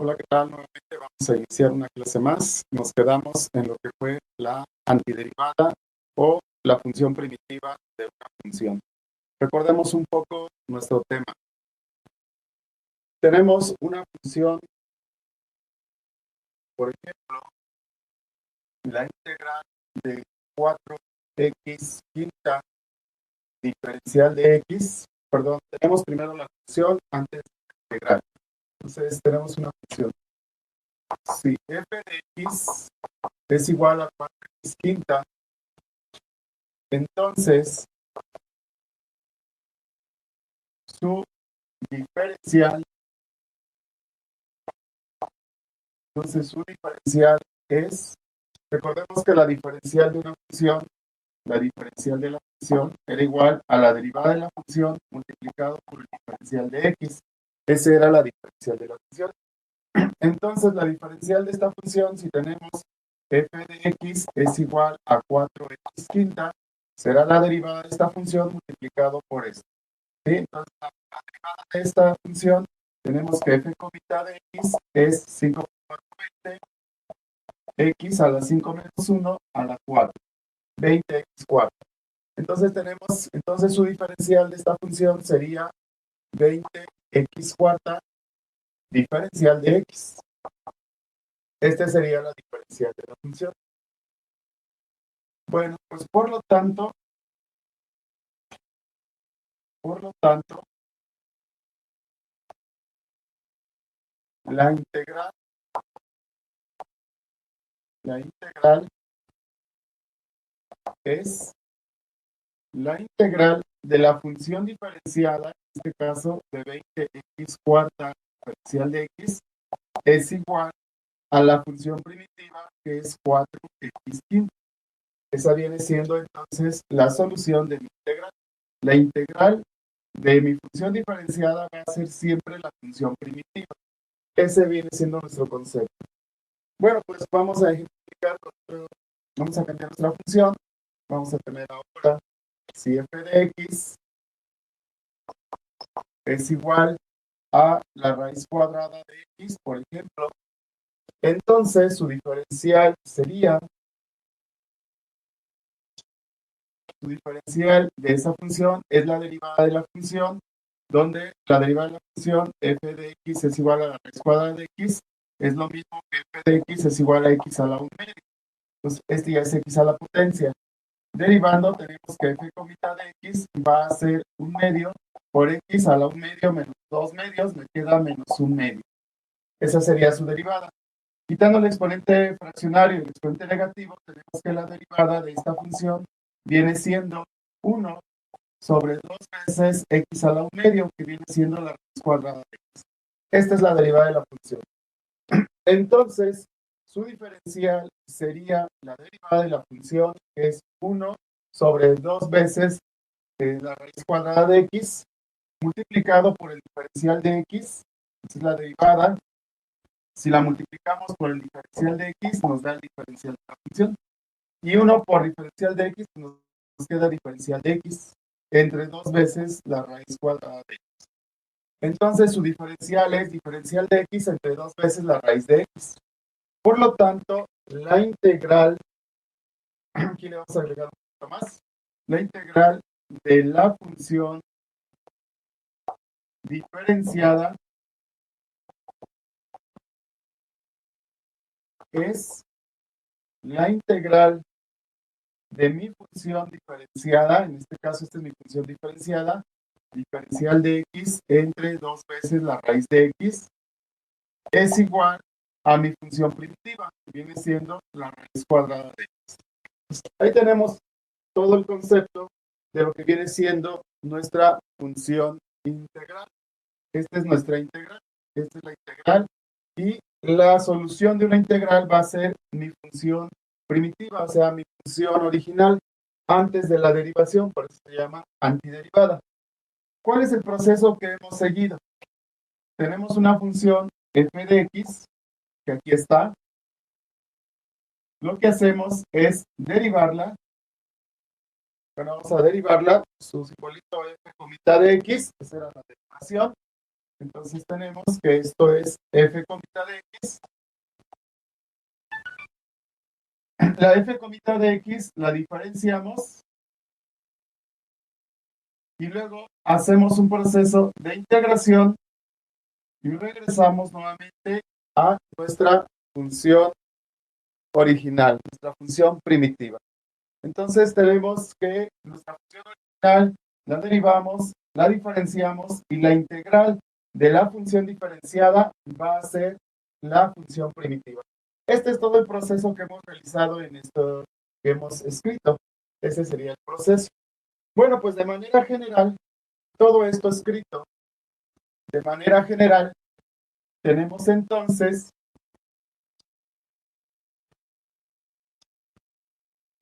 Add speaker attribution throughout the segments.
Speaker 1: Hola, ¿qué tal? Nuevamente vamos a iniciar una clase más. Nos quedamos en lo que fue la antiderivada o la función primitiva de una función. Recordemos un poco nuestro tema. Tenemos una función, por ejemplo, la integral de 4x quinta diferencial de x. Perdón, tenemos primero la función antes de la integral. Entonces tenemos una función. Si f de x es igual a 4x quinta, entonces su diferencial, es, recordemos que la diferencial de una función, la diferencial de la función era igual a la derivada de la función multiplicado por el diferencial de x. Esa era la diferencial de la función. Entonces la diferencial de esta función, si tenemos f de x es igual a 4x quinta, será la derivada de esta función multiplicado por esto. ¿Sí? Entonces la derivada de esta función, tenemos que f comita de x es 5 por 20, x a la 5 menos 1 a la 4, 20x cuarta. Entonces su diferencial de esta función sería 20x cuarta diferencial de x. Este sería la diferencial de la función. Bueno, pues por lo tanto, la integral es la integral de la función diferenciada, en este caso de 20x cuarta diferencial de x, es igual a la función primitiva que es 4x quinta. Esa viene siendo entonces la solución de mi integral. La integral de mi función diferenciada va a ser siempre la función primitiva. Ese viene siendo nuestro concepto. Bueno, pues vamos a ejemplificar, vamos a cambiar nuestra función. Vamos a tener ahora si f de x es igual a la raíz cuadrada de x, por ejemplo, entonces su diferencial sería, su diferencial de esa función es la derivada de la función, donde la derivada de la función f de x es igual a la raíz cuadrada de x, es lo mismo que f de x es igual a x a la 1 media. Entonces, este ya es x a la potencia. Derivando, tenemos que f comita de x va a ser 1 medio por x a la 1 medio menos 2 medios, me queda menos 1 medio. Esa sería su derivada. Quitando el exponente fraccionario y el exponente negativo, tenemos que la derivada de esta función viene siendo 1 sobre 2 veces x a la 1 medio, que viene siendo la raíz cuadrada de x. Esta es la derivada de la función. Entonces, su diferencial sería la derivada de la función, que es 1 sobre 2 veces la raíz cuadrada de x, multiplicado por el diferencial de x. Esa es la derivada. Si la multiplicamos por el diferencial de x, nos da el diferencial de la función. Y 1 por diferencial de x, nos queda diferencial de x entre 2 veces la raíz cuadrada de x. Entonces, su diferencial es diferencial de x entre 2 veces la raíz de x. Por lo tanto, la integral, aquí le vamos a agregar un poquito más, la integral de la función diferenciada es la integral de mi función diferenciada, en este caso esta es mi función diferenciada, diferencial de x entre 2 veces la raíz de x, es igual a mi función primitiva, que viene siendo la raíz cuadrada de x. Ahí tenemos todo el concepto de lo que viene siendo nuestra función integral. Esta es nuestra integral, esta es la integral, y la solución de una integral va a ser mi función primitiva, o sea, mi función original antes de la derivación, por eso se llama antiderivada. ¿Cuál es el proceso que hemos seguido? Tenemos una función f de x, que aquí está. Lo que hacemos es derivarla. Bueno, vamos a derivarla, su simbolito f comita de x, esa era la derivación. Entonces tenemos que esto es f comita de x. La f comita de x la diferenciamos y luego hacemos un proceso de integración y regresamos nuevamente a nuestra función original, nuestra función primitiva. Entonces tenemos que nuestra función original la derivamos, la diferenciamos y la integral de la función diferenciada va a ser la función primitiva. Este es todo el proceso que hemos realizado en esto que hemos escrito. Ese sería el proceso. Bueno, pues de manera general, todo esto escrito de manera general, tenemos entonces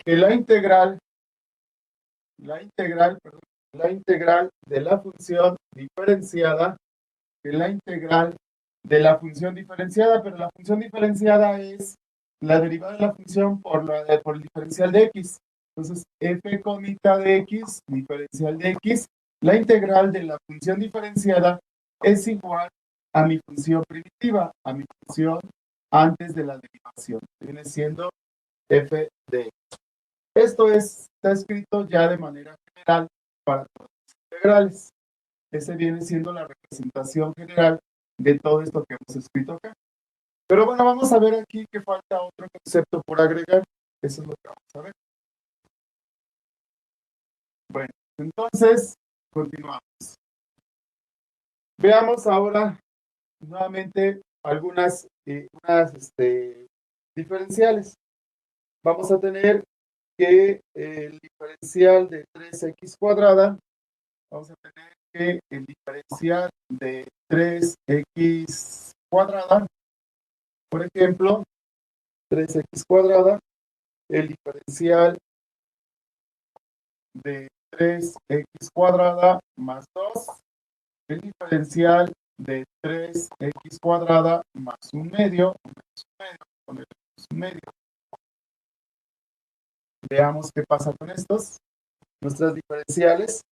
Speaker 1: que la integral de la función diferenciada, que la integral de la función diferenciada, pero la función diferenciada es la derivada de la función por el diferencial de x. Entonces, f comita de x, diferencial de x, la integral de la función diferenciada es igual a mi función primitiva, a mi función antes de la derivación. Viene siendo f de x. Esto está escrito ya de manera general para todas las integrales. Ese viene siendo la representación general de todo esto que hemos escrito acá. Pero bueno, vamos a ver aquí que falta otro concepto por agregar. Eso es lo que vamos a ver. Bueno, entonces, continuamos. Veamos ahora nuevamente algunas diferenciales. Vamos a tener que el diferencial de 3x cuadrada, vamos a tener que el diferencial de 3x cuadrada, por ejemplo, 3x cuadrada, el diferencial de 3x cuadrada más 2, el diferencial de 3x cuadrada más un medio, un medio. Veamos qué pasa con estos, nuestras diferenciales,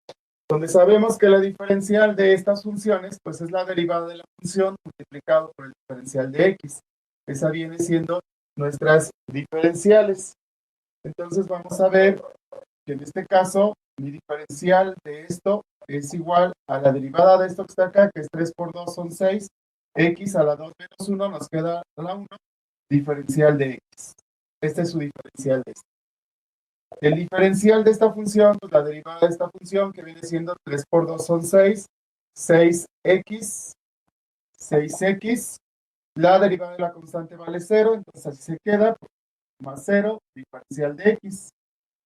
Speaker 1: donde sabemos que la diferencial de estas funciones, pues es la derivada de la función multiplicado por el diferencial de x. Esa viene siendo nuestras diferenciales. Entonces vamos a ver que en este caso mi diferencial de esto es igual a la derivada de esto que está acá, que es 3 por 2 son 6, x a la 2 menos 1 nos queda la 1, diferencial de x. Este es su diferencial de esto. El diferencial de esta función, pues la derivada de esta función, que viene siendo 3 por 2 son 6, 6x, 6x, la derivada de la constante vale 0, entonces así se queda, más 0, diferencial de x.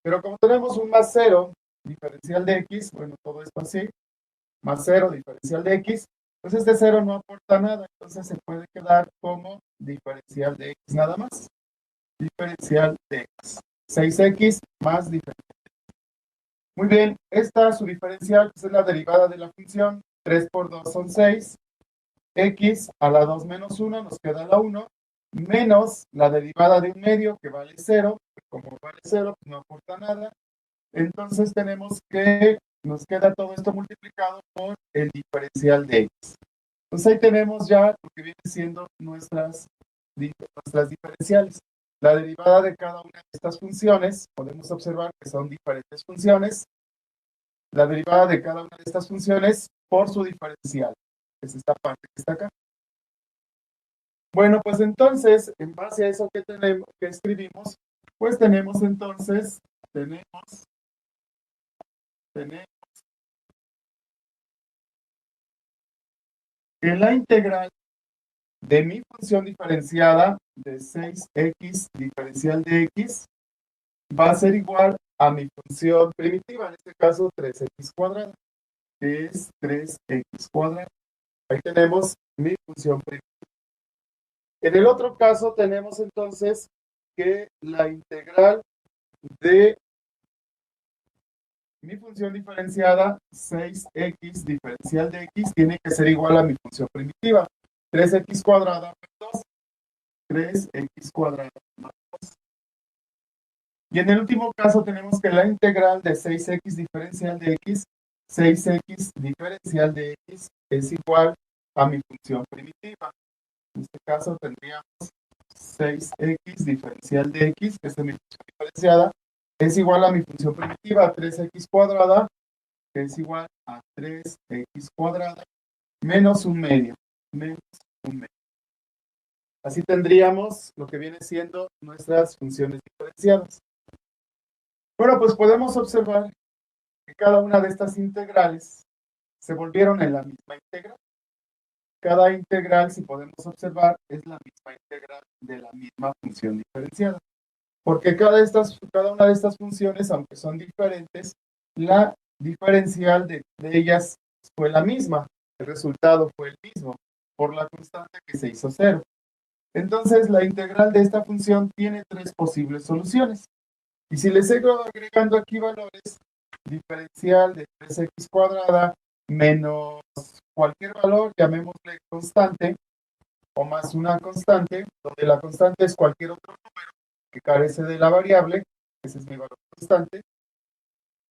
Speaker 1: Pero como tenemos un más 0, diferencial de x, bueno, todo esto así, más 0, diferencial de x, pues este 0 no aporta nada, entonces se puede quedar como diferencial de x nada más. Diferencial de x. 6x más diferencial. Muy bien, esta su diferencial pues es la derivada de la función. 3 por 2 son 6. X a la 2 menos 1 nos queda la 1. Menos la derivada de un medio que vale 0. Como vale 0, pues no aporta nada. Entonces tenemos que nos queda todo esto multiplicado por el diferencial de x. Entonces ahí tenemos ya lo que viene siendo nuestras diferenciales. La derivada de cada una de estas funciones, podemos observar que son diferentes funciones. La derivada de cada una de estas funciones por su diferencial. Es esta parte que está acá. Bueno, pues entonces, en base a eso que tenemos, que escribimos, pues tenemos entonces, tenemos que la integral de mi función diferenciada de 6x diferencial de x va a ser igual a mi función primitiva, en este caso 3x cuadrada, que es 3x cuadrada. Ahí tenemos mi función primitiva. En el otro caso tenemos entonces que la integral de mi función diferenciada 6x diferencial de x tiene que ser igual a mi función primitiva. 3x cuadrada más 2. 3x cuadrada más 2. Y en el último caso tenemos que la integral de 6x diferencial de x, 6x diferencial de x es igual a mi función primitiva. En este caso tendríamos 6x diferencial de x, que es mi función diferenciada, es igual a mi función primitiva, 3x cuadrada, que es igual a 3x cuadrada, menos un medio, menos un medio. Así tendríamos lo que viene siendo nuestras funciones diferenciadas. Bueno, pues podemos observar que cada una de estas integrales se volvieron en la misma integral. Cada integral, si podemos observar, es la misma integral de la misma función diferenciada. Porque cada una de estas funciones, aunque son diferentes, la diferencial de ellas fue la misma. El resultado fue el mismo, por la constante que se hizo cero. Entonces, la integral de esta función tiene tres posibles soluciones. Y si le sigo agregando aquí valores, diferencial de 3x cuadrada menos cualquier valor, llamémosle constante, o más una constante, donde la constante es cualquier otro número que carece de la variable, ese es mi valor constante,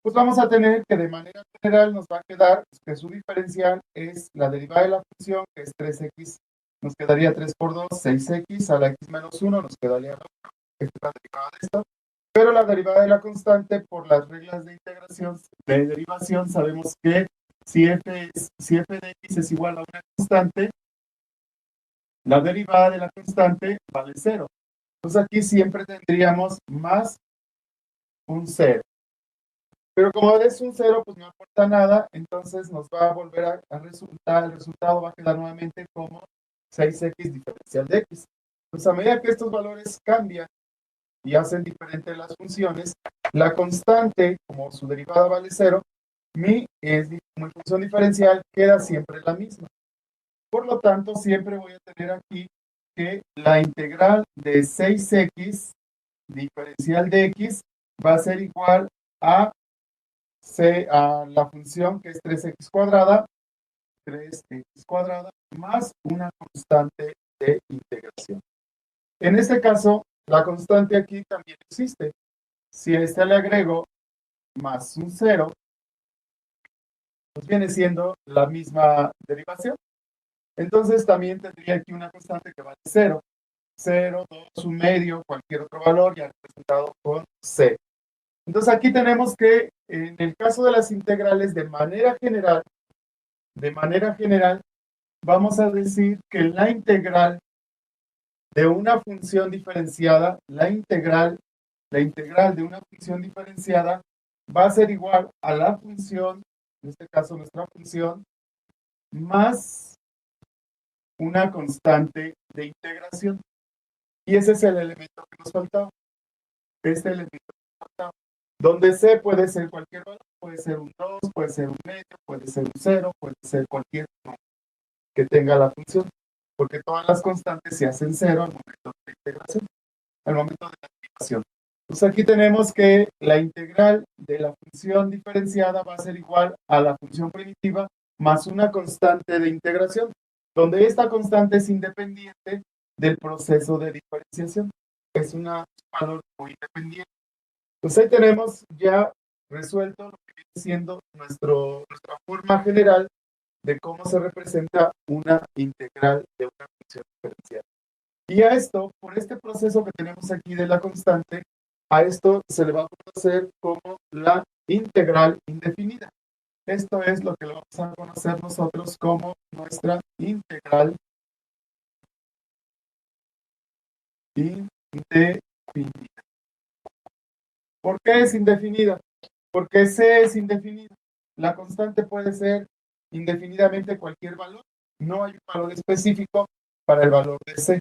Speaker 1: pues vamos a tener que de manera general nos va a quedar que su diferencial es la derivada de la función, que es 3x, nos quedaría 3 por 2, 6x, a la x menos 1 nos quedaría la 1, esta es la derivada de esto, pero la derivada de la constante, por las reglas de integración, de derivación, sabemos que si f de x es igual a una constante, la derivada de la constante vale 0. Entonces aquí siempre tendríamos más un 0. Pero como es un 0, pues no aporta nada, entonces nos va a volver a resultar, el resultado va a quedar nuevamente como 6x diferencial de x. Pues a medida que estos valores cambian y hacen diferentes las funciones, la constante, como su derivada vale 0, mi función diferencial queda siempre la misma. Por lo tanto, siempre voy a tener aquí que la integral de 6x diferencial de x va a ser igual a la función que es 3x cuadrada más una constante de integración. En este caso, la constante aquí también existe. Si a esta le agrego más un 0, pues viene siendo la misma derivación. Entonces también tendría aquí una constante que vale 0. 0, 2, un medio, cualquier otro valor, ya representado con c. Entonces aquí tenemos que en el caso de las integrales de manera general, vamos a decir que la integral de una función diferenciada, la integral de una función diferenciada va a ser igual a la función, en este caso nuestra función, más una constante de integración. Y ese es el elemento que nos faltaba. Este elemento que nos faltaba. Donde c puede ser cualquier valor, puede ser un 2, puede ser un medio, puede ser un 0, puede ser cualquier número que tenga la función, porque todas las constantes se hacen 0 al momento de la integración, al momento de la derivación. Entonces aquí tenemos que la integral de la función diferenciada va a ser igual a la función primitiva más una constante de integración, donde esta constante es independiente del proceso de diferenciación. Es un valor muy independiente. Pues ahí tenemos ya resuelto lo que viene siendo nuestra forma general de cómo se representa una integral de una función diferencial. Y a esto, por este proceso que tenemos aquí de la constante, a esto se le va a conocer como la integral indefinida. Esto es lo que lo vamos a conocer nosotros como nuestra integral indefinida. ¿Por qué es indefinida? Porque C es indefinida. La constante puede ser indefinidamente cualquier valor. No hay un valor específico para el valor de C.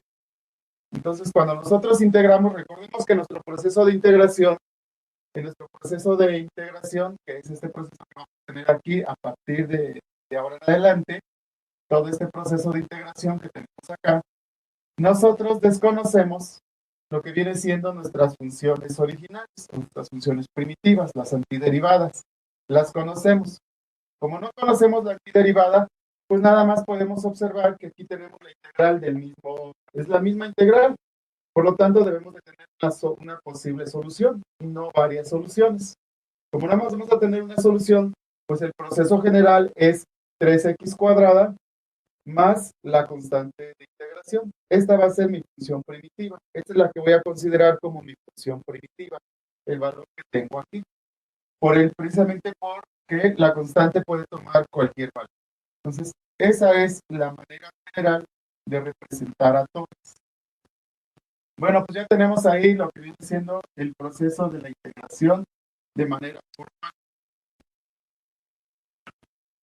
Speaker 1: Entonces, cuando nosotros integramos, recordemos que nuestro proceso de integración, que es este proceso que vamos a tener aquí a partir de ahora en adelante, todo este proceso de integración que tenemos acá, nosotros desconocemos lo que viene siendo nuestras funciones originales, nuestras funciones primitivas, las antiderivadas. Las conocemos. Como no conocemos la antiderivada, pues nada más podemos observar que aquí tenemos la integral del mismo, es la misma integral. Por lo tanto, debemos de tener una posible solución, no varias soluciones. Como nada más vamos a tener una solución, pues el proceso general es 3x cuadrada más la constante de integración. Esta va a ser mi función primitiva. Esta es la que voy a considerar como mi función primitiva, el valor que tengo aquí. Precisamente porque la constante puede tomar cualquier valor. Entonces, esa es la manera general de representar a todos. Bueno, pues ya tenemos ahí lo que viene siendo el proceso de la integración de manera formal.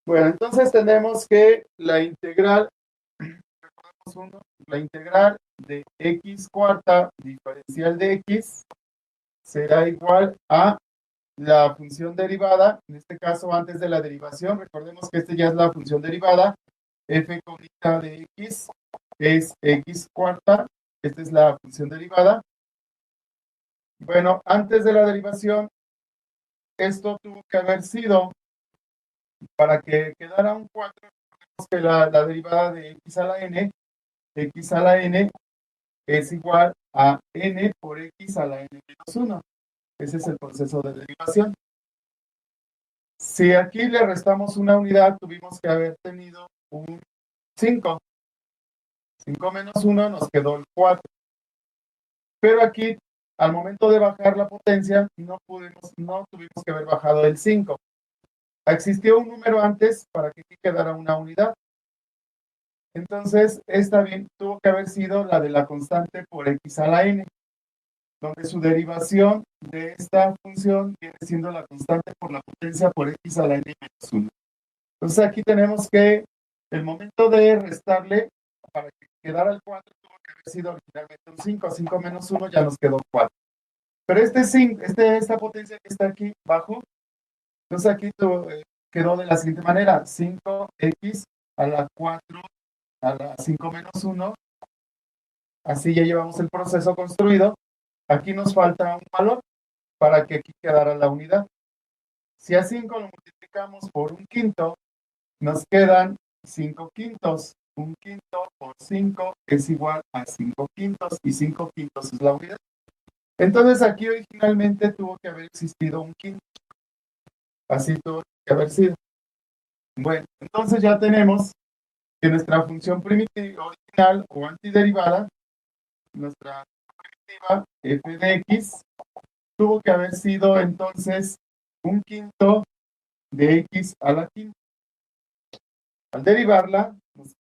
Speaker 1: Bueno, entonces tenemos que la integral, recordemos uno, la integral de x cuarta diferencial de x será igual a la función derivada, en este caso antes de la derivación, recordemos que este ya es la función derivada, f cónica de x es x cuarta, esta es la función derivada. Bueno, antes de la derivación, esto tuvo que haber sido, para que quedara un 4, que la derivada de x a la n es igual a n por x a la n menos 1. Ese es el proceso de derivación. Si aquí le restamos una unidad, tuvimos que haber tenido un 5. 5 menos 1 nos quedó el 4. Pero aquí, al momento de bajar la potencia, no tuvimos que haber bajado el 5. Existió un número antes para que aquí quedara una unidad. Entonces, esta bien tuvo que haber sido la de la constante por x a la n, donde su derivación de esta función viene siendo la constante por la potencia por x a la n menos 1. Entonces, aquí tenemos que el momento de restarle, para que quedara el 4, tuvo que haber sido originalmente un 5. 5 menos 1 ya nos quedó 4. Pero esta potencia que está aquí bajo, entonces aquí quedó de la siguiente manera: 5x a la 4 a la 5 menos 1. Así ya llevamos el proceso construido. Aquí nos falta un valor para que aquí quedara la unidad. Si a 5 lo multiplicamos por un quinto, nos quedan 5 quintos. Un quinto por 5 es igual a 5 quintos, y 5 quintos es la unidad. Entonces aquí originalmente tuvo que haber existido un quinto. Así tuvo que haber sido. Bueno, entonces ya tenemos que nuestra función primitiva original o antiderivada, nuestra primitiva f de x, tuvo que haber sido entonces un quinto de x a la quinta. Al derivarla,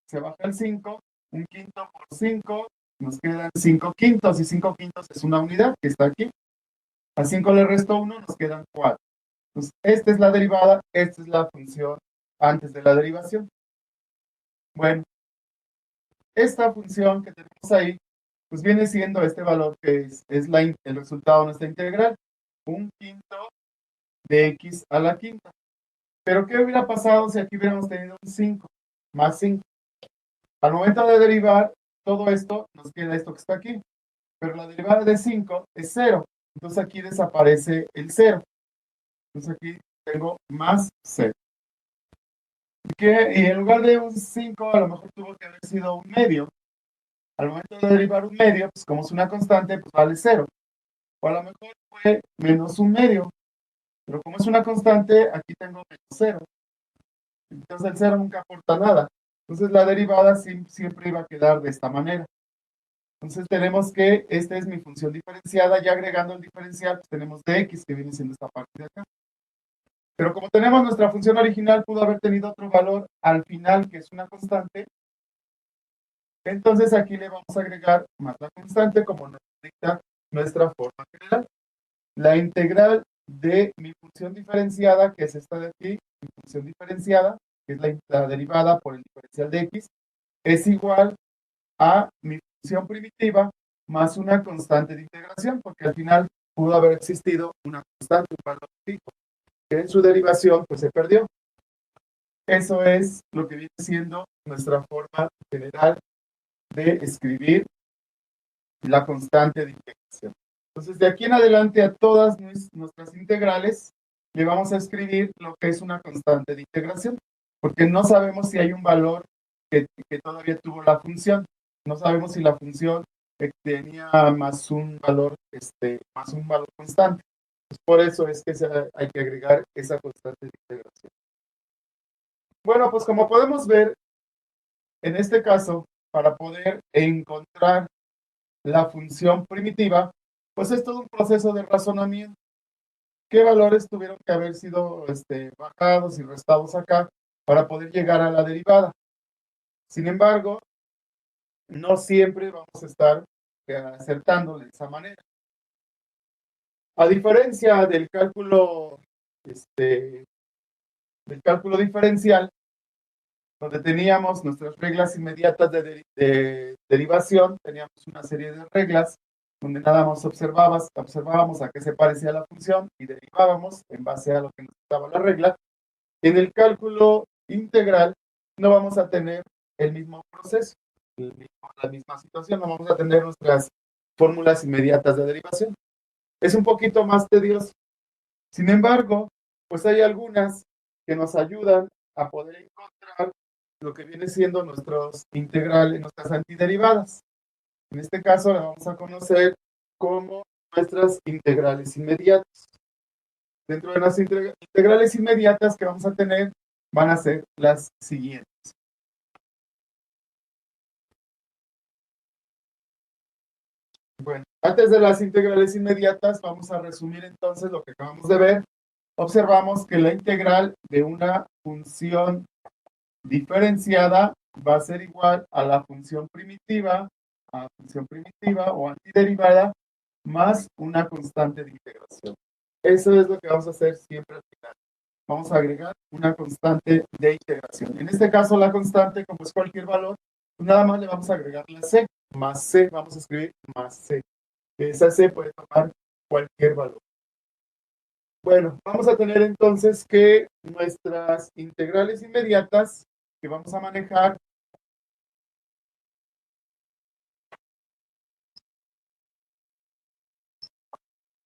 Speaker 1: se baja el 5, un quinto por 5, nos quedan 5 quintos, y 5 quintos es una unidad que está aquí. A 5 le resto 1, nos quedan 4. Entonces, esta es la derivada, esta es la función antes de la derivación. Bueno, esta función que tenemos ahí, pues viene siendo este valor que es el resultado de nuestra integral, un quinto de x a la quinta. Pero ¿qué hubiera pasado si aquí hubiéramos tenido un 5 más 5? Al momento de derivar todo esto, nos queda esto que está aquí. Pero la derivada de 5 es 0. Entonces aquí desaparece el 0. Entonces aquí tengo más 0. Y en lugar de un 5, a lo mejor tuvo que haber sido un medio. Al momento de derivar un medio, pues como es una constante, pues vale 0. O a lo mejor fue menos un medio. Pero como es una constante, aquí tengo menos 0. Entonces el 0 nunca aporta nada. Entonces la derivada siempre iba a quedar de esta manera. Entonces tenemos que esta es mi función diferenciada. Ya agregando el diferencial, pues tenemos dx, que viene siendo esta parte de acá. Pero como tenemos nuestra función original, pudo haber tenido otro valor al final, que es una constante. Entonces aquí le vamos a agregar más la constante, como nos dicta nuestra forma general. La integral de mi función diferenciada, que es esta de aquí, mi función diferenciada, que es la derivada por el diferencial de x, es igual a mi función primitiva más una constante de integración, porque al final pudo haber existido una constante, un valor fijo, que en su derivación pues se perdió. Eso es lo que viene siendo nuestra forma general de escribir la constante de integración. Entonces, de aquí en adelante a todas nuestras integrales le vamos a escribir lo que es una constante de integración, porque no sabemos si hay un valor que todavía tuvo la función. No sabemos si la función tenía más un valor constante. Pues por eso es que hay que agregar esa constante de integración. Bueno, pues como podemos ver, En este caso, para poder encontrar la función primitiva, pues es todo un proceso de razonamiento. ¿Qué valores tuvieron que haber sido bajados y restados acá para poder llegar a la derivada? Sin embargo, no siempre vamos a estar acertando de esa manera. A diferencia del cálculo diferencial, donde teníamos nuestras reglas inmediatas de derivación, teníamos una serie de reglas donde nada más observábamos a qué se parecía la función y derivábamos en base a lo que nos daba la regla. En el cálculo integral no vamos a tener el mismo proceso, la misma situación, no vamos a tener nuestras fórmulas inmediatas de derivación. Es un poquito más tedioso. Sin embargo, pues hay algunas que nos ayudan a poder encontrar lo que viene siendo nuestros integrales, nuestras antiderivadas. En este caso la vamos a conocer como nuestras integrales inmediatas. Dentro de las integrales inmediatas que vamos a tener van a ser las siguientes. Bueno, antes de las integrales inmediatas vamos a resumir entonces lo que acabamos de ver. Observamos que la integral de una función diferenciada va a ser igual a la función primitiva o antiderivada más una constante de integración. Eso es lo que vamos a hacer siempre al final. Vamos a agregar una constante de integración. En este caso, la constante, como es cualquier valor, pues nada más le vamos a agregar la c, más c, vamos a escribir más c. Esa c puede tomar cualquier valor. Bueno, vamos a tener entonces que nuestras integrales inmediatas que vamos a manejar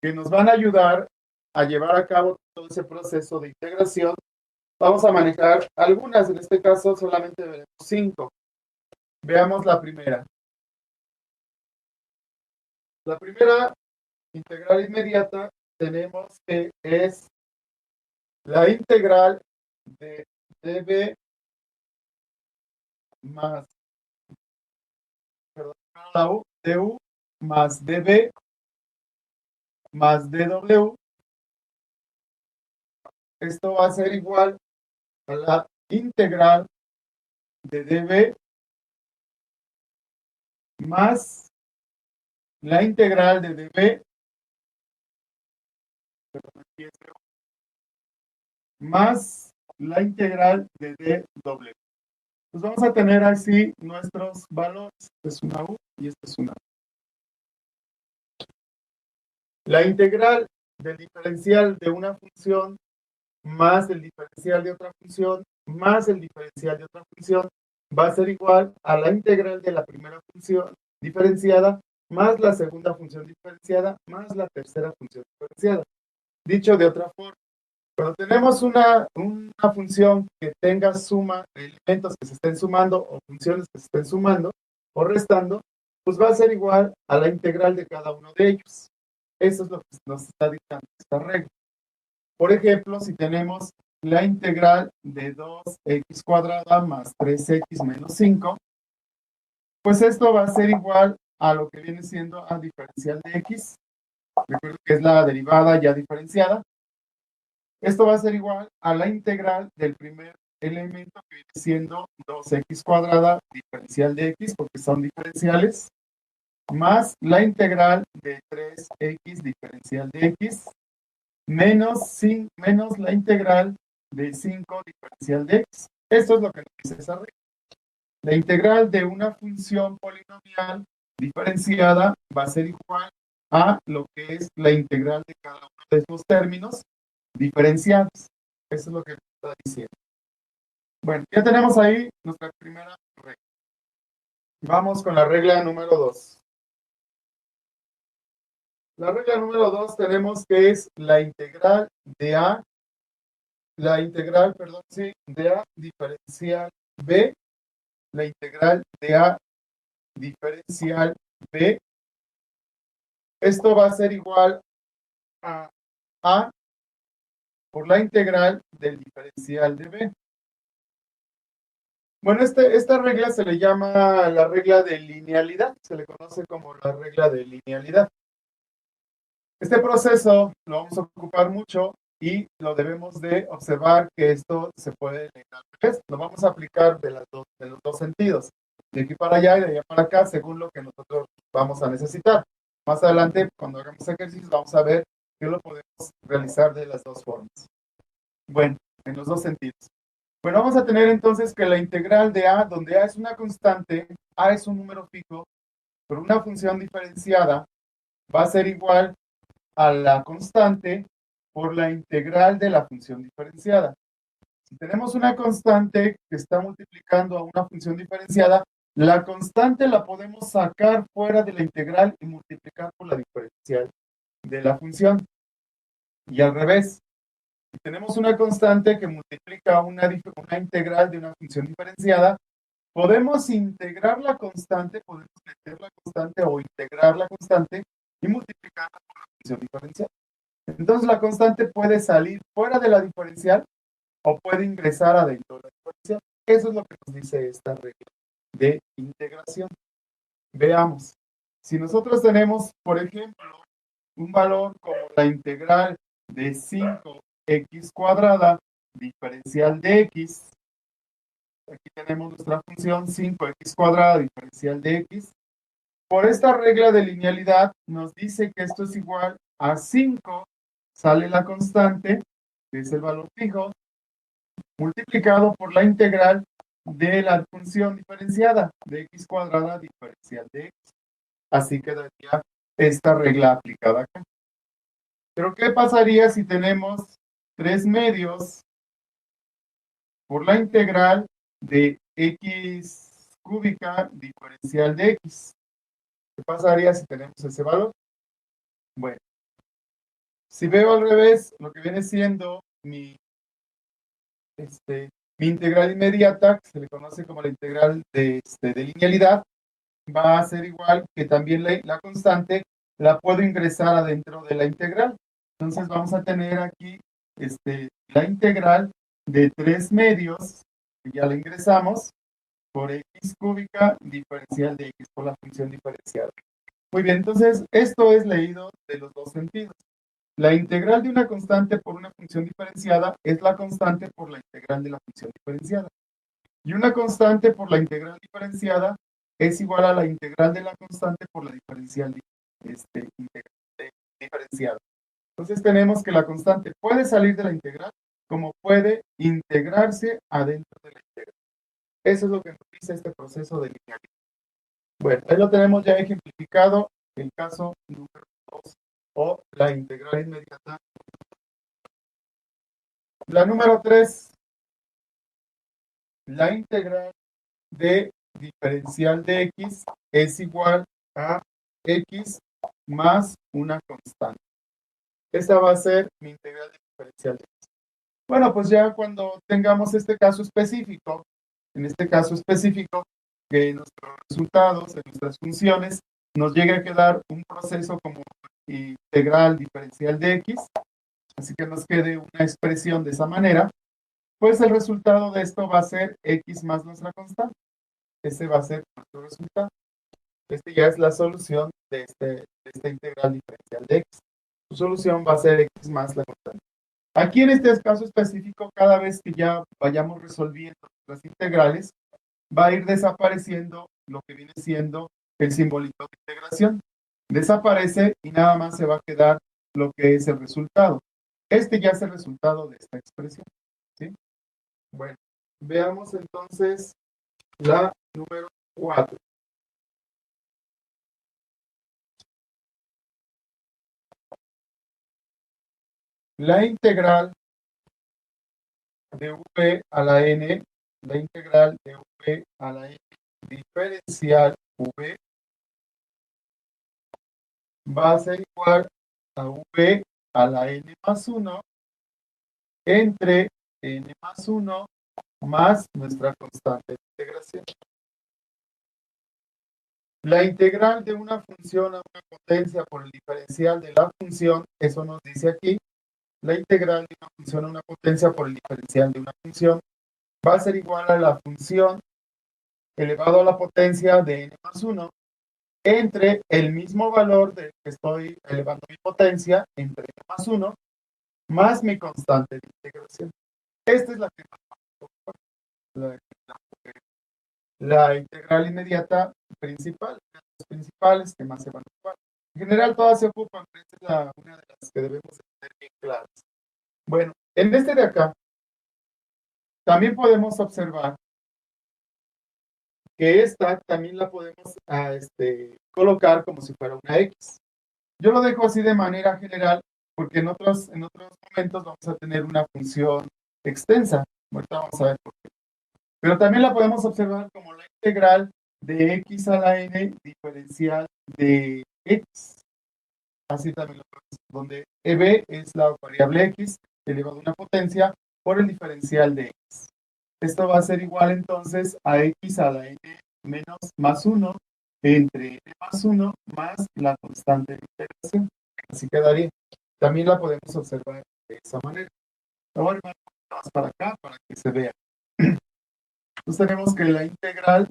Speaker 1: que nos van a ayudar a llevar a cabo todo ese proceso de integración. Vamos a manejar algunas, en este caso solamente veremos 5. Veamos la primera. La primera integral inmediata tenemos que es la integral de db más, perdón, la u, du más db más dw. Esto va a ser igual a la integral de db más la integral de db más la integral de dw. Pues vamos a tener así nuestros valores. Esta es una u y esta es una u. La integral del diferencial de una función más el diferencial de otra función más el diferencial de otra función va a ser igual a la integral de la primera función diferenciada más la segunda función diferenciada más la tercera función diferenciada. Dicho de otra forma, cuando tenemos una función que tenga suma de elementos que se estén sumando o funciones que se estén sumando o restando, pues va a ser igual a la integral de cada uno de ellos. Eso es lo que nos está dictando esta regla. Por ejemplo, si tenemos la integral de 2x cuadrada más 3x menos 5, pues esto va a ser igual a lo que viene siendo a diferencial de x. Recuerden que es la derivada ya diferenciada. Esto va a ser igual a la integral del primer elemento que viene siendo 2x cuadrada diferencial de x, porque son diferenciales, más la integral de 3x diferencial de x, menos la integral de 5 diferencial de x. Esto es lo que nos dice esa regla. La integral de una función polinomial diferenciada va a ser igual a lo que es la integral de cada uno de estos términos diferenciados. Eso es lo que nos está diciendo. Bueno, ya tenemos ahí nuestra primera regla. Vamos con la regla número 2. La regla número 2 tenemos que es la integral de A, de A diferencial B, la integral de A diferencial B. Esto va a ser igual a A por la integral del diferencial de B. Bueno, esta regla se le llama la regla de linealidad, se le conoce como la regla de linealidad. Este proceso lo vamos a ocupar mucho y lo debemos de observar que esto se puede leer al revés. Lo vamos a aplicar de los dos sentidos, de aquí para allá y de allá para acá, según lo que nosotros vamos a necesitar. Más adelante, cuando hagamos ejercicios, vamos a ver que lo podemos realizar de las dos formas. Bueno, en los dos sentidos. Bueno, vamos a tener entonces que la integral de a, donde a es una constante, a es un número fijo, por una función diferenciada, va a ser igual a la constante por la integral de la función diferenciada. Si tenemos una constante que está multiplicando a una función diferenciada, la constante la podemos sacar fuera de la integral y multiplicar por la diferencial de la función. Y al revés, si tenemos una constante que multiplica una integral de una función diferenciada, podemos integrar la constante, podemos meter la constante o integrar la constante y multiplicarla por la función diferencial. Entonces la constante puede salir fuera de la diferencial o puede ingresar adentro de la diferencial. Eso es lo que nos dice esta regla de integración. Veamos. Si nosotros tenemos, por ejemplo, un valor como la integral de 5x cuadrada diferencial de x, aquí tenemos nuestra función 5x cuadrada diferencial de x, por esta regla de linealidad nos dice que esto es igual a 5, sale la constante, que es el valor fijo, multiplicado por la integral de la función diferenciada de x cuadrada diferencial de x. Así quedaría esta regla aplicada acá. Pero ¿qué pasaría si tenemos 3 medios por la integral de x cúbica diferencial de x? ¿Qué pasaría si tenemos ese valor? Bueno, si veo al revés, lo que viene siendo mi integral inmediata, que se le conoce como la integral de linealidad, va a ser igual que también la constante la puedo ingresar adentro de la integral. Entonces vamos a tener aquí la integral de 3 medios, que ya la ingresamos, por x cúbica diferencial de x por la función diferencial. Muy bien, entonces esto es leído de los dos sentidos. La integral de una constante por una función diferenciada es la constante por la integral de la función diferenciada. Y una constante por la integral diferenciada es igual a la integral de la constante por la diferencial diferenciada. Entonces tenemos que la constante puede salir de la integral como puede integrarse adentro de la integral. Eso es lo que nos dice este proceso de linealidad. Bueno, ahí lo tenemos ya ejemplificado, el caso número 2, o la integral inmediata. La número 3, la integral de diferencial de x es igual a x más una constante. Esta va a ser mi integral de diferencial de x. Bueno, pues ya cuando tengamos este caso específico, en este caso específico, que nuestros resultados de nuestras funciones nos llegue a quedar un proceso como integral diferencial de x, así que nos quede una expresión de esa manera, pues el resultado de esto va a ser x más nuestra constante. Ese va a ser nuestro resultado. Este ya es la solución de esta integral diferencial de x. Su solución va a ser x más la constante. Aquí en este caso específico, cada vez que ya vayamos resolviendo las integrales, va a ir desapareciendo lo que viene siendo el simbolito de integración. Desaparece y nada más se va a quedar lo que es el resultado. Este ya es el resultado de esta expresión. ¿Sí? Bueno, veamos entonces la número 4. La integral de v a la n, la integral de v a la n diferencial v va a ser igual a v a la n más 1 entre n más 1 más nuestra constante de integración. La integral de una función a una potencia por el diferencial de la función, eso nos dice aquí, la integral de una función a una potencia por el diferencial de una función va a ser igual a la función elevado a la potencia de n más 1 entre el mismo valor de que estoy elevando mi potencia entre n más 1 más mi constante de integración. Esta es la que la, la integral inmediata principal, las principales que más se van a ocupar. En general todas se ocupan, pero esta es una de las que debemos de tener bien claras. Bueno, en este de acá también podemos observar que esta también la podemos colocar como si fuera una X. Yo lo dejo así de manera general porque en otros momentos vamos a tener una función extensa. Ahorita vamos a ver por qué. Pero también la podemos observar como la integral de x a la n diferencial de x. Así también lo podemos, donde EB es la variable x elevado a una potencia por el diferencial de x. Esto va a ser igual entonces a x a la n menos más 1 entre n más 1 más la constante de integración. Así quedaría. También la podemos observar de esa manera. Ahora vamos para acá para que se vea. Entonces tenemos que la integral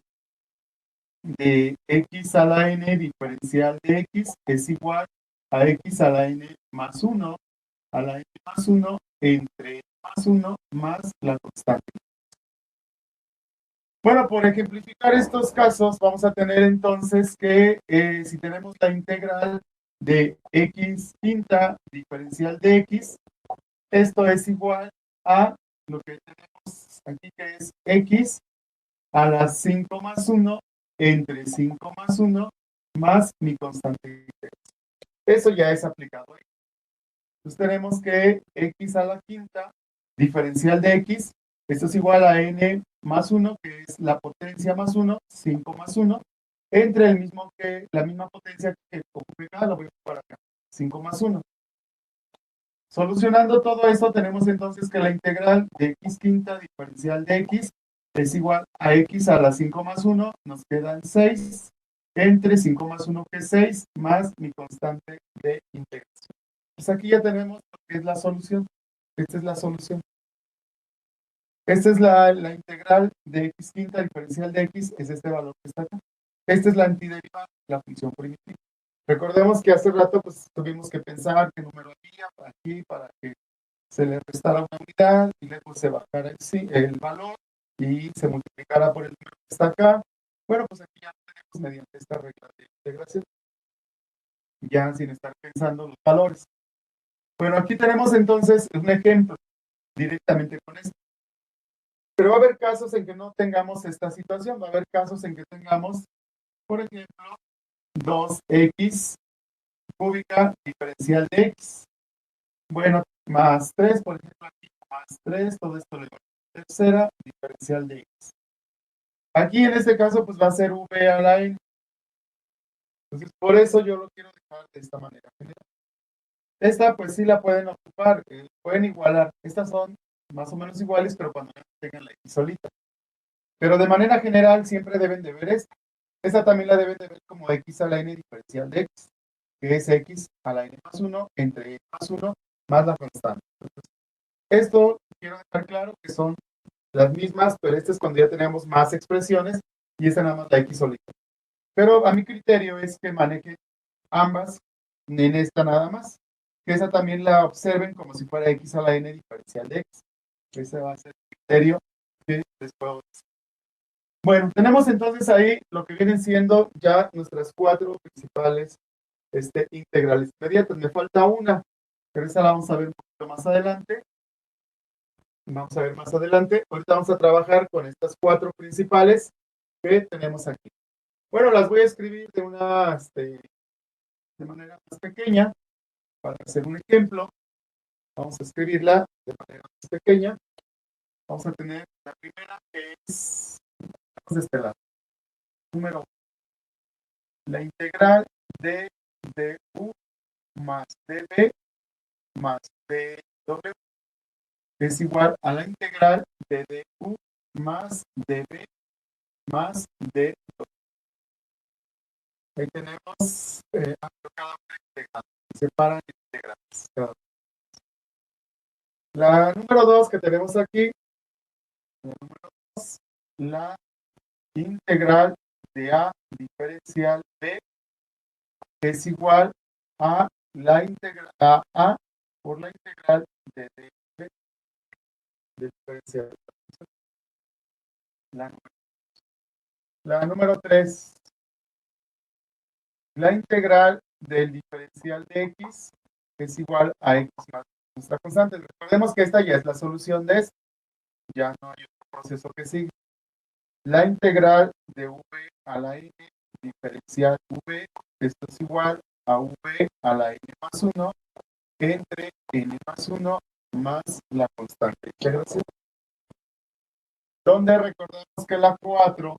Speaker 1: de x a la n diferencial de x es igual a x a la n más 1 a la n más 1 entre n más 1 más la constante. Bueno, por ejemplificar estos casos, vamos a tener entonces que si tenemos la integral de x quinta diferencial de x, esto es igual a lo que tenemos aquí que es x a la 5 más 1 entre 5 más 1 más mi constante de integración. Eso ya es aplicado. Entonces tenemos que x a la quinta diferencial de x, esto es igual a n más 1, que es la potencia más 1, 5 más 1, entre la misma potencia que ocupe acá, lo voy a ocupar acá, 5 más 1. Solucionando todo esto, tenemos entonces que la integral de x quinta diferencial de x es igual a x a la 5 más 1, nos quedan 6, entre 5 más 1 que es 6, más mi constante de integración. Pues aquí ya tenemos lo que es la solución. Esta es la solución. Esta es la integral de x quinta diferencial de x, es este valor que está acá. Esta es la antiderivada de la función primitiva. Recordemos que hace rato pues tuvimos que pensar qué número había aquí para que se le restara una unidad y luego se bajara el valor y se multiplicara por el número que está acá. Bueno, pues aquí ya tenemos mediante esta regla de integración, ya sin estar pensando los valores. Bueno, aquí tenemos entonces un ejemplo directamente con esto. Pero va a haber casos en que no tengamos esta situación, va a haber casos en que tengamos, por ejemplo, 2x cúbica diferencial de x. Bueno, más 3, por ejemplo, aquí más 3, todo esto le va a tercera diferencial de x. Aquí en este caso, pues va a ser v a la n. Entonces, por eso yo lo quiero dejar de esta manera general. Esta, pues sí la pueden ocupar, pueden igualar. Estas son más o menos iguales, pero cuando tengan la x solita. Pero de manera general siempre deben de ver esta. Esta también la deben de ver como x a la n diferencial de x, que es x a la n más 1 entre n más 1 más la constante. Entonces, esto quiero dejar claro que son las mismas, pero este es cuando ya tenemos más expresiones y esta nada más la x solita. Pero a mi criterio es que maneje ambas en esta nada más. Que esa también la observen como si fuera x a la n diferencial de x. Ese va a ser el criterio que les puedo decir. Bueno, tenemos entonces ahí lo que vienen siendo ya nuestras cuatro principales integrales inmediatas. Me falta una, pero esa la vamos a ver un poquito más adelante. Vamos a ver más adelante. Ahorita vamos a trabajar con estas cuatro principales que tenemos aquí. Bueno, las voy a escribir de manera más pequeña para hacer un ejemplo. Vamos a escribirla de manera más pequeña. Vamos a tener la primera que es de este lado. Número 1. La integral de du más db más dw es igual a la integral de du más db más dw. Ahí tenemos cada una integral. Se separan integrales. La número 2 que tenemos aquí, la número 2, la integral de A diferencial B es igual a la integral A por la integral de D del diferencial. La número 3, la integral del diferencial de X es igual a X más nuestra constante. Recordemos que esta ya es la solución de esto. Ya no hay otro proceso que sigue. La integral de V a la N diferencial V, esto es igual a V a la N más 1 entre N más 1 más la constante de integración. Donde recordemos que la 4,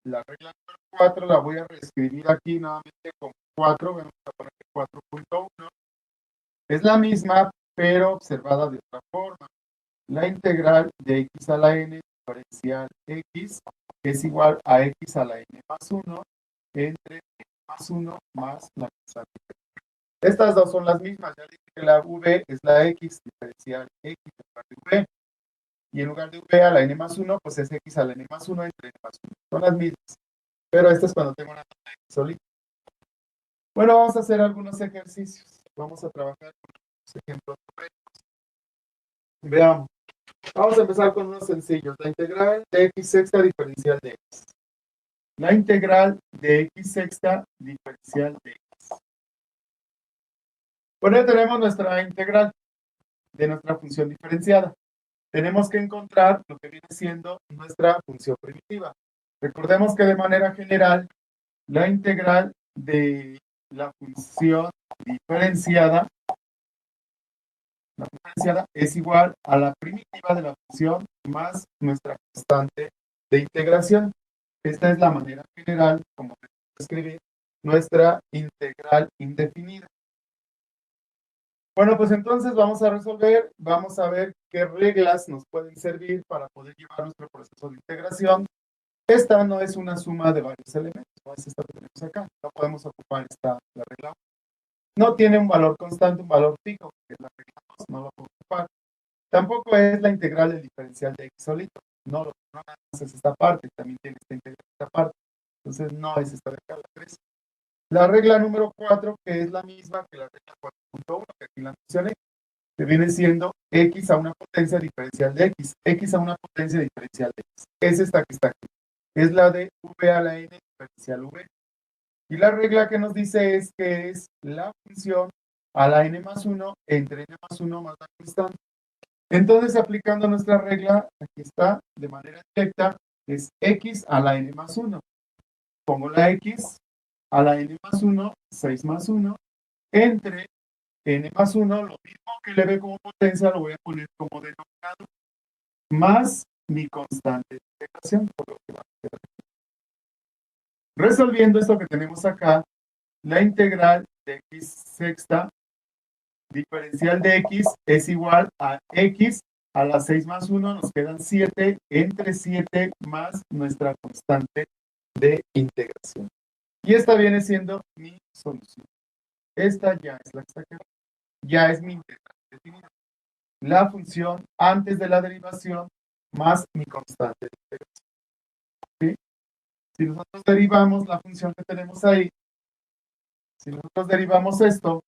Speaker 1: la regla número 4 la voy a reescribir aquí nuevamente con 4, vamos a poner 4.1. Es la misma, pero observada de otra forma. La integral de X a la N diferencial X es igual a X a la N más 1 entre N más 1 más la constante. Estas dos son las mismas. Ya dije que la V es la X diferencial X en lugar de V. Y en lugar de V a la N más 1, pues es X a la N más 1 entre N más 1. Son las mismas. Pero esto es cuando tengo una nota X solita. Bueno, vamos a hacer algunos ejercicios. Vamos a trabajar con los ejemplos. Veamos. Vamos a empezar con unos sencillos. La integral de X sexta diferencial de X. La integral de X sexta diferencial de X. Bueno, ya tenemos nuestra integral de nuestra función diferenciada. Tenemos que encontrar lo que viene siendo nuestra función primitiva. Recordemos que de manera general, la integral de la función diferenciada es igual a la primitiva de la función más nuestra constante de integración. Esta es la manera general como escribir nuestra integral indefinida. Bueno, pues entonces vamos a resolver, vamos a ver qué reglas nos pueden servir para poder llevar nuestro proceso de integración. Esta no es una suma de varios elementos, no es esta que tenemos acá, no podemos ocupar la regla. No tiene un valor constante, un valor fijo, que es la regla 2, no lo puedo ocupar. Tampoco es la integral del diferencial de X solito, no nada más es esta parte, también tiene esta integral esta parte, entonces no es esta de acá, la 3. La regla número 4, que es la misma que la regla 4.1, que aquí la mencioné, que viene siendo X a una potencia diferencial de X, X a una potencia diferencial de X. Es esta que está aquí. Es la de V a la N diferencial V. Y la regla que nos dice es que es la función a la N más 1 entre N más 1 más la constante. Entonces, aplicando nuestra regla, aquí está, de manera directa, es X a la N más 1. Pongo la X a la N más 1, 6 más 1, entre N más 1, lo mismo que le ve como potencia, lo voy a poner como denominador, más mi constante de integración, por lo que va a quedar. Resolviendo esto que tenemos acá, la integral de X sexta diferencial de X es igual a X a la 6 más 1, nos quedan 7, entre 7 más nuestra constante de integración. Y esta viene siendo mi solución. Esta ya es la que está acá. Ya es mi integral definida. La función antes de la derivación más mi constante de integración. ¿Sí? Si nosotros derivamos la función que tenemos ahí, si nosotros derivamos esto,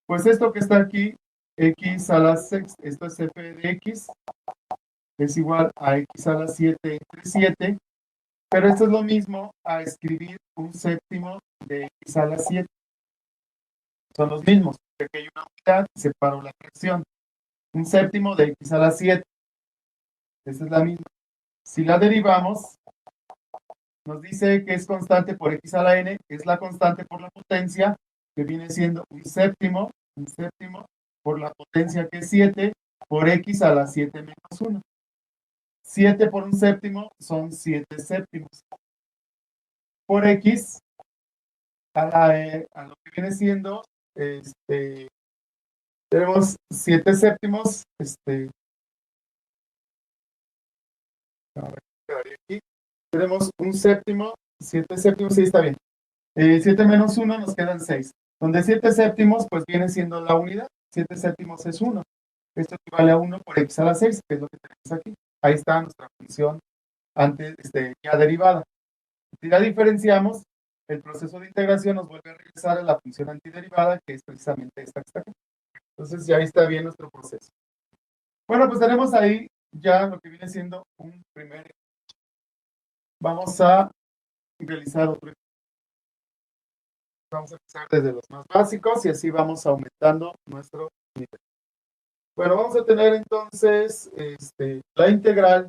Speaker 1: pues esto que está aquí, X a la 6, esto es f de X, es igual a X a la 7 entre 7, pero esto es lo mismo a escribir un séptimo de X a la 7. Son los mismos, porque hay una unidad y separo la fracción. Un séptimo de X a la 7. Esa es la misma. Si la derivamos, nos dice que es constante por X a la N, es la constante por la potencia, que viene siendo un séptimo por la potencia que es 7, por X a la 7 menos 1. 7 por un séptimo son 7 séptimos. Por X a lo que viene siendo, tenemos 7 séptimos, aquí. Tenemos un séptimo, 7 séptimos, sí está bien. 7 menos 1 nos quedan 6. Donde 7 séptimos, pues viene siendo la unidad. 7 séptimos es 1. Esto equivale a 1 por X a la 6, que es lo que tenemos aquí. Ahí está nuestra función antes ya derivada. Si la diferenciamos, el proceso de integración nos vuelve a regresar a la función antiderivada, que es precisamente esta que está acá. Entonces ya ahí está bien nuestro proceso. Bueno, pues tenemos ahí ya lo que viene siendo un primer. Vamos a realizar otro. Vamos a empezar desde los más básicos y así vamos aumentando nuestro nivel. Bueno, vamos a tener entonces la integral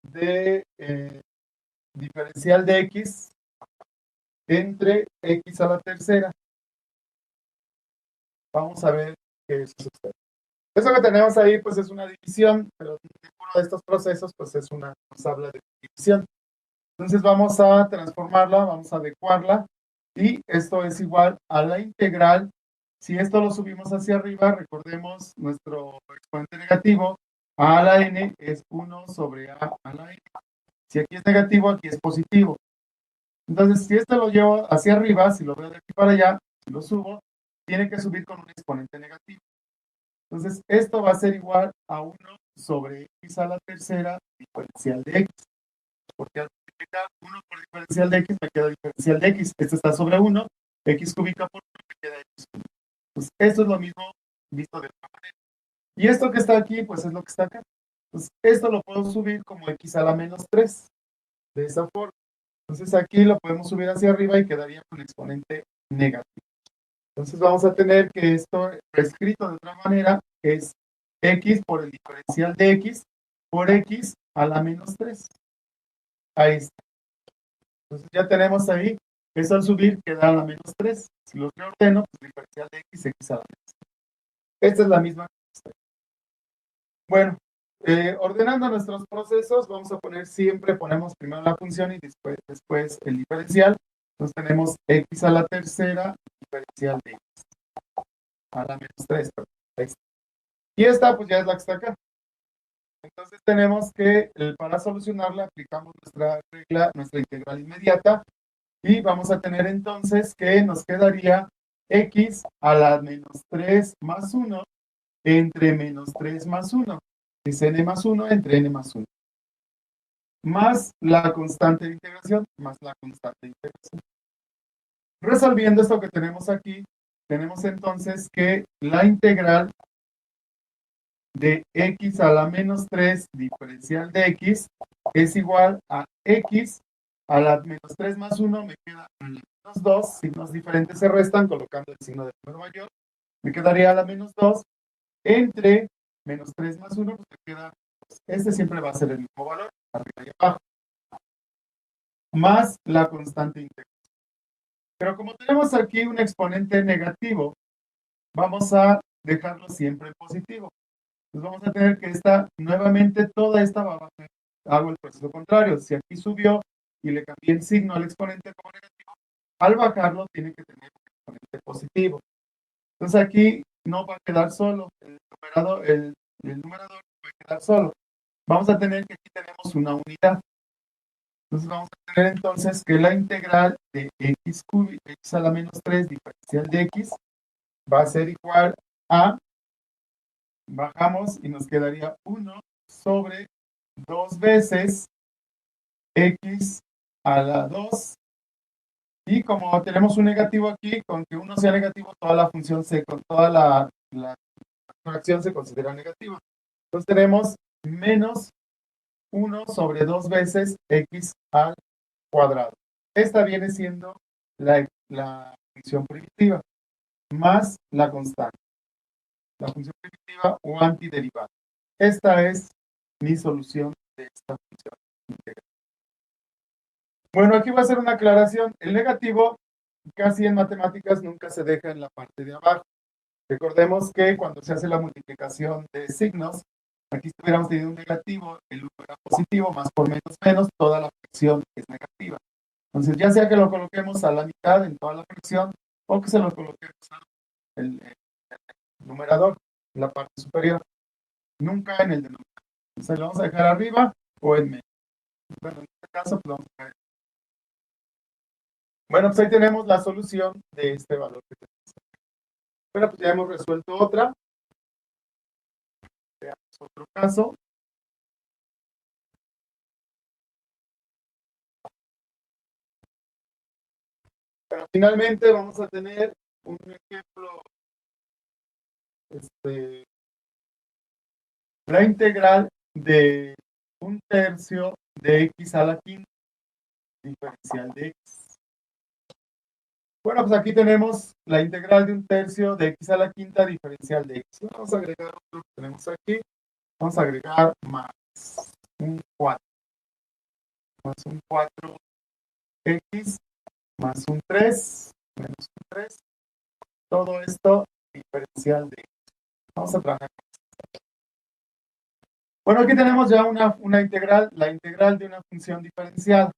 Speaker 1: de diferencial de x entre x a la tercera. Vamos a ver qué es eso. Eso que tenemos ahí, pues es una división, pero uno de estos procesos, pues nos habla de división. Entonces vamos a transformarla, vamos a adecuarla, y esto es igual a la integral. Si esto lo subimos hacia arriba, recordemos nuestro exponente negativo, a la n es 1 sobre a la n. Si aquí es negativo, aquí es positivo. Entonces, si esto lo llevo hacia arriba, si lo veo de aquí para allá, si lo subo, tiene que subir con un exponente negativo. Entonces, esto va a ser igual a 1 sobre x a la tercera diferencial de x. Porque al multiplicar 1 por diferencial de x, me queda diferencial de x. Este está sobre 1, x cúbica por 1, me queda x. Pues esto es lo mismo visto de otra manera. Y esto que está aquí, pues es lo que está acá. Pues esto lo puedo subir como x a la menos 3, de esa forma. Entonces aquí lo podemos subir hacia arriba y quedaría con exponente negativo. Entonces vamos a tener que esto escrito de otra manera es x por el diferencial de x por x a la menos 3. Ahí está. Entonces ya tenemos ahí, eso al subir queda a la menos 3. Si lo reordeno, pues diferencial de x, x a la menos 3. Esta es la misma. Bueno, ordenando nuestros procesos, vamos a poner siempre, ponemos primero la función y después el diferencial. Entonces tenemos x a la tercera, diferencial de x a la menos 3. Y esta pues ya es la que está acá. Entonces tenemos que, para solucionarla, aplicamos nuestra regla, nuestra integral inmediata, y vamos a tener entonces que nos quedaría x a la menos 3 más 1 entre menos 3 más 1. Es n más 1 entre n más 1. Más la constante de integración, más la constante de integración. Resolviendo esto que tenemos aquí, tenemos entonces que la integral de x a la menos 3 diferencial de x es igual a x a la menos 3 más 1, me queda a la menos 2, signos diferentes se restan colocando el signo del número mayor, me quedaría a la menos 2 entre menos 3 más 1, pues me queda, pues, este siempre va a ser el mismo valor, arriba y abajo, más la constante integral. Pero como tenemos aquí un exponente negativo, vamos a dejarlo siempre en positivo. Entonces vamos a tener que nuevamente toda esta va a bajar. Hago el proceso contrario. Si aquí subió y le cambié el signo al exponente como negativo, al bajarlo tiene que tener un exponente positivo. Entonces aquí no va a quedar solo. El numerador va a quedar solo. Vamos a tener que aquí tenemos una unidad. Entonces vamos a tener entonces que la integral de x a la menos 3 diferencial de x va a ser igual a, bajamos y nos quedaría 1 sobre 2 veces x a la 2. Y como tenemos un negativo aquí, con que uno sea negativo, toda la función toda la fracción se considera negativa. Entonces tenemos menos 1 sobre 2 veces x al cuadrado. Esta viene siendo la función primitiva, más la constante, la función primitiva o antiderivada. Esta es mi solución de esta función integral. Bueno, aquí va a ser una aclaración. El negativo, casi en matemáticas, nunca se deja en la parte de abajo. Recordemos que cuando se hace la multiplicación de signos, aquí si hubiéramos tenido un negativo, el 1 era positivo, más por menos, toda la fracción es negativa. Entonces, ya sea que lo coloquemos a la mitad en toda la fracción, o que se lo coloquemos al numerador, en la parte superior, nunca en el denominador. Entonces, lo vamos a dejar arriba o en medio. Bueno, en este caso, pues vamos a dejar. Bueno, pues ahí tenemos la solución de este valor que tenemos. Bueno, pues ya hemos resuelto otra. Veamos otro caso. Pero finalmente vamos a tener un ejemplo, la integral de un tercio de x a la quinta diferencial de x. Bueno, pues aquí tenemos la integral de un tercio de x a la quinta diferencial de x. Vamos a agregar otro que tenemos aquí. Vamos a agregar más un 4. Más un 4x más un 3 menos un 3. Todo esto diferencial de x. Vamos a trabajar. Bueno, aquí tenemos ya una integral, la integral de una función diferencial.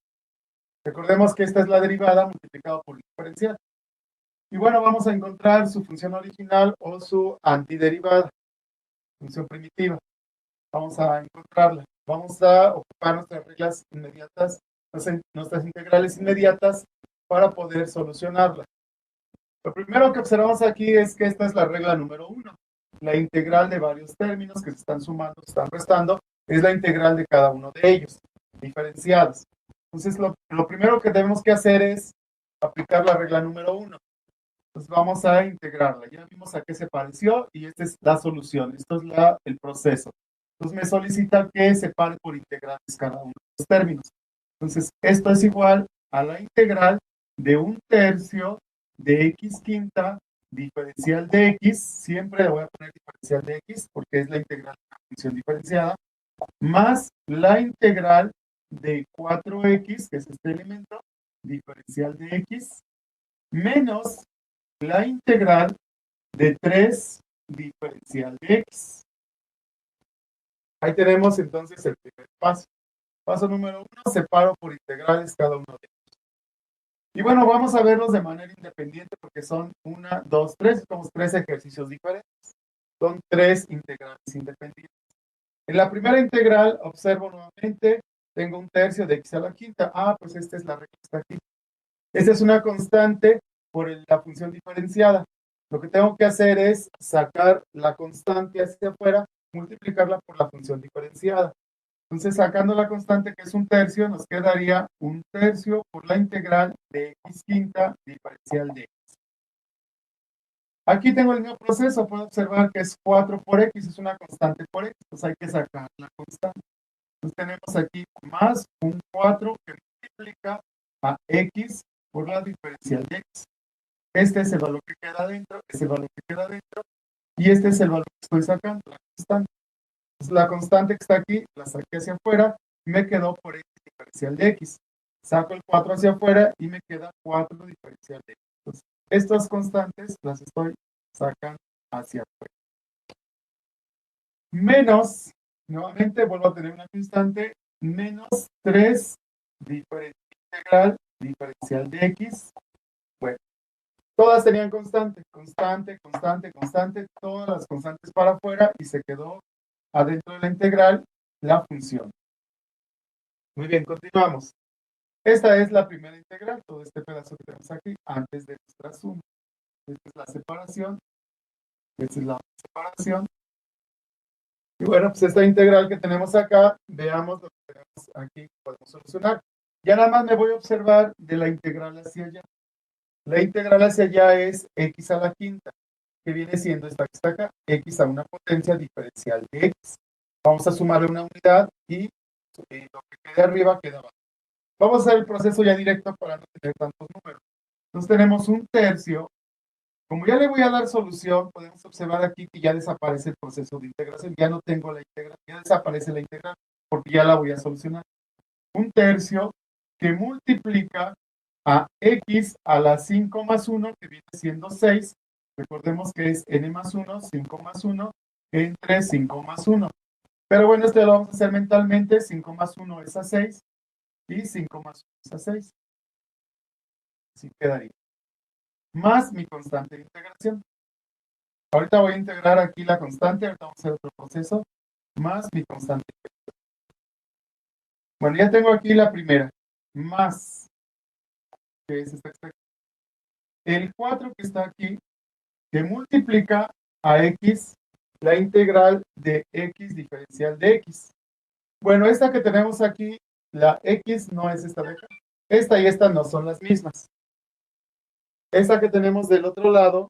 Speaker 1: Recordemos que esta es la derivada multiplicada por el diferencial. Y bueno, vamos a encontrar su función original o su antiderivada, función primitiva. Vamos a encontrarla. Vamos a ocupar nuestras reglas inmediatas, nuestras integrales inmediatas para poder solucionarla. Lo primero que observamos aquí es que esta es la regla número 1. La integral de varios términos que se están sumando, se están restando, es la integral de cada uno de ellos, diferenciados. Entonces, lo primero que tenemos que hacer es aplicar la regla número 1. Entonces, vamos a integrarla. Ya vimos a qué se pareció y esta es la solución. Esto es el proceso. Entonces, me solicita que separe por integrales cada uno de los términos. Entonces, esto es igual a la integral de un tercio de x quinta diferencial de x. Siempre le voy a poner diferencial de x porque es la integral de una función diferenciada, más la integral de 4x, que es este elemento, diferencial de x, menos la integral de 3 diferencial de x. Ahí tenemos entonces el primer paso. Paso número 1, separo por integrales cada uno de ellos. Y bueno, vamos a verlos de manera independiente porque son 1, 2, 3, somos 3 ejercicios diferentes. Son 3 integrales independientes. En la primera integral, observo nuevamente, tengo un tercio de x a la quinta. Ah, pues esta es la regla que está aquí. Esta es una constante por la función diferenciada. Lo que tengo que hacer es sacar la constante hacia afuera, multiplicarla por la función diferenciada. Entonces, sacando la constante que es un tercio, nos quedaría un tercio por la integral de x quinta diferencial de x. Aquí tengo el mismo proceso, puedo observar que es 4 por x, es una constante por x, entonces hay que sacar la constante. Entonces tenemos aquí más un 4 que multiplica a x por la diferencial de x. Este es el valor que queda dentro, es el valor que queda dentro, y este es el valor que estoy sacando, la constante. Entonces, la constante que está aquí, la saqué hacia afuera, me quedó por x diferencial de x. Saco el 4 hacia afuera y me queda 4 diferencial de x. Entonces, estas constantes las estoy sacando hacia afuera. Menos, nuevamente vuelvo a tener una constante, menos 3 integral diferencial de x. Bueno, todas tenían constante, constante, constante, constante, todas las constantes para afuera y se quedó adentro de la integral la función. Muy bien, continuamos. Esta es la primera integral, todo este pedazo que tenemos aquí, antes de nuestra suma. Esta es la separación, esta es la separación. Y bueno, pues esta integral que tenemos acá, veamos lo que tenemos aquí, podemos solucionar. Ya nada más me voy a observar de la integral hacia allá. La integral hacia allá es x a la quinta, que viene siendo esta que está acá, x a una potencia diferencial de x. Vamos a sumarle una unidad y lo que quede arriba queda abajo. Vamos a hacer el proceso ya directo para no tener tantos números. Entonces tenemos un tercio. Como ya le voy a dar solución, podemos observar aquí que ya desaparece el proceso de integración. Ya no tengo la integral, ya desaparece la integral porque ya la voy a solucionar. Un tercio que multiplica a x a la 5 más 1, que viene siendo 6. Recordemos que es n más 1, 5 más 1, entre 5 más 1. Pero bueno, esto lo vamos a hacer mentalmente. 5 más 1 es a 6 y 5 más 1 es a 6. Así quedaría. Más mi constante de integración. Ahorita voy a integrar aquí la constante, ahorita vamos a hacer otro proceso, más mi constante. Bueno, ya tengo aquí la primera, más, que es esta expresión. El 4 que está aquí, que multiplica a x la integral de x diferencial de x. Bueno, esta que tenemos aquí, la x no es esta de acá. Esta y esta no son las mismas. Esta que tenemos del otro lado,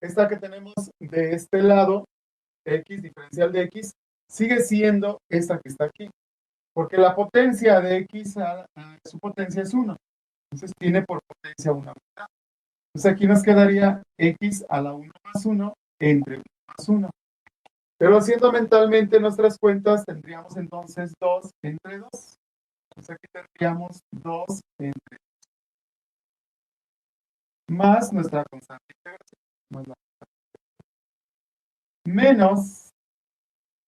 Speaker 1: esta que tenemos de este lado, x diferencial de x, sigue siendo esta que está aquí, porque la potencia de x, su potencia es 1. Entonces tiene por potencia una unidad. Entonces aquí nos quedaría x a la 1 más 1 entre 1 más 1. Pero haciendo mentalmente nuestras cuentas, tendríamos entonces 2 entre 2. Entonces aquí tendríamos 2 entre más nuestra constante de integración, menos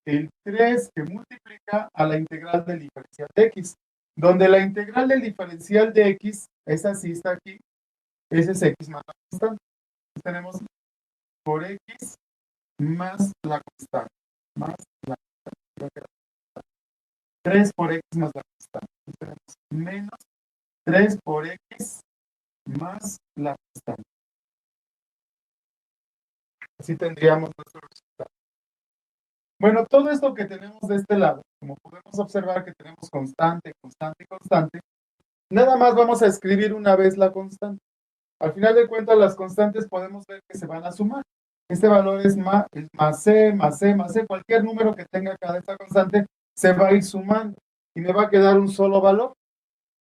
Speaker 1: el 3 que multiplica a la integral del diferencial de x, donde la integral del diferencial de x, esa sí está aquí, ese es x más la constante. Entonces tenemos por x más la constante, más la constante. 3 por x más la constante. Entonces tenemos menos 3 por x más la constante. Así tendríamos nuestro resultado. Bueno, todo esto que tenemos de este lado, como podemos observar que tenemos constante, constante y constante, nada más vamos a escribir una vez la constante. Al final de cuentas, las constantes podemos ver que se van a sumar. Este valor es más c, más c, más c. Cualquier número que tenga cada esta constante se va a ir sumando y me va a quedar un solo valor.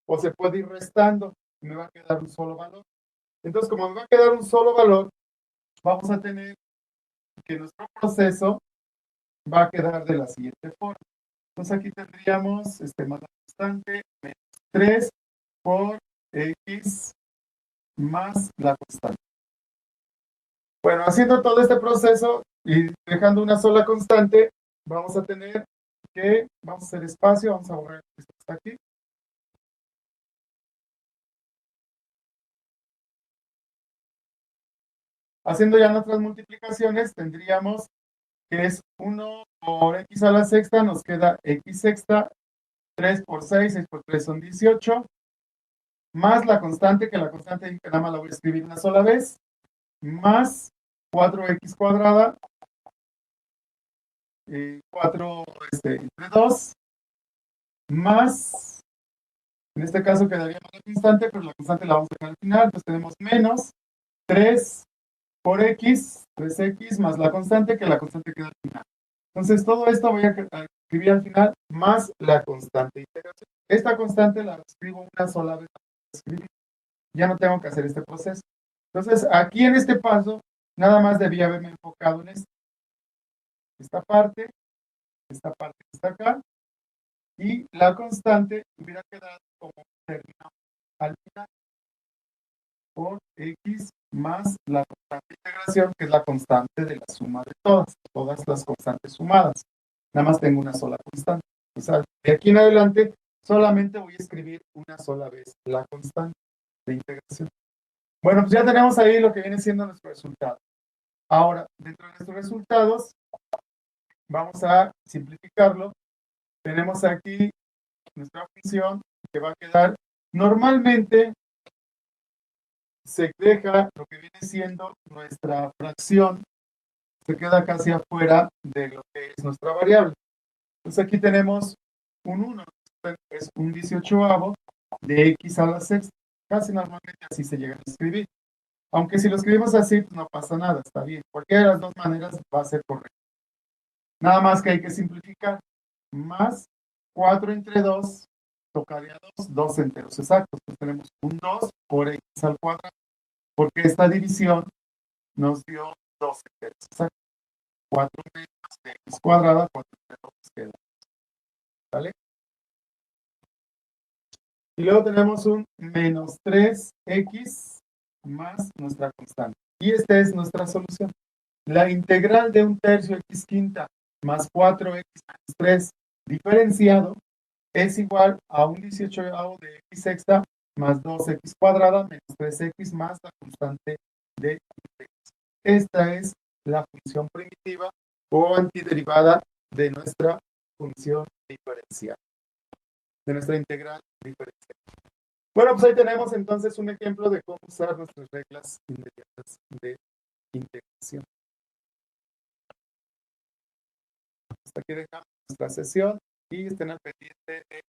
Speaker 1: O se puede ir restando y me va a quedar un solo valor. Entonces, como me va a quedar un solo valor, vamos a tener que nuestro proceso va a quedar de la siguiente forma. Entonces aquí tendríamos más la constante menos 3 por x más la constante. Bueno, haciendo todo este proceso y dejando una sola constante, vamos a tener que, vamos a hacer espacio, vamos a borrar esto que está aquí. Haciendo ya nuestras multiplicaciones, tendríamos que es 1 por x a la sexta, nos queda x sexta, 3 por 6, 6 por 3 son 18, más la constante, que la constante que nada más la voy a escribir una sola vez, más 4x cuadrada, 4 entre 2, más, en este caso quedaría más la constante, pero la constante la vamos a dejar al final, entonces tenemos menos 3 por x, 3x, más la constante, que la constante queda al final. Entonces todo esto voy a escribir al final, más la constante de integración. Esta constante la escribo una sola vez. Ya no tengo que hacer este proceso. Entonces, aquí en este paso, nada más debía haberme enfocado en esta parte que está acá, y la constante hubiera quedado como término al final por x más la constante de integración, que es la constante de la suma de todas las constantes sumadas. Nada más tengo una sola constante. O sea, de aquí en adelante solamente voy a escribir una sola vez la constante de integración. Bueno, pues ya tenemos ahí lo que viene siendo nuestro resultado. Ahora, dentro de nuestros resultados, vamos a simplificarlo. Tenemos aquí nuestra función que va a quedar, normalmente se deja lo que viene siendo nuestra fracción, se queda casi afuera de lo que es nuestra variable. Entonces aquí tenemos un 1, es un 18avo de x a la sexta. Casi normalmente así se llega a escribir. Aunque si lo escribimos así, pues no pasa nada, está bien. Cualquiera de las dos maneras va a ser correcto. Nada más que hay que simplificar. Más 4 entre 2 tocaría 2 enteros exactos. Entonces tenemos un 2 por x al cuadrado, porque esta división nos dio 2 enteros exactos. 4 menos de x cuadrada, 4 entre 2 queda. ¿Vale? Y luego tenemos un menos 3x más nuestra constante. Y esta es nuestra solución. La integral de un tercio x quinta más 4x menos 3 diferenciado es igual a un 18avo de x sexta más 2x cuadrada menos 3x más la constante de x. Esta es la función primitiva o antiderivada de nuestra función diferencial, de nuestra integral diferencial. Bueno, pues ahí tenemos entonces un ejemplo de cómo usar nuestras reglas inmediatas de integración. Hasta aquí dejamos nuestra sesión y estén al pendiente de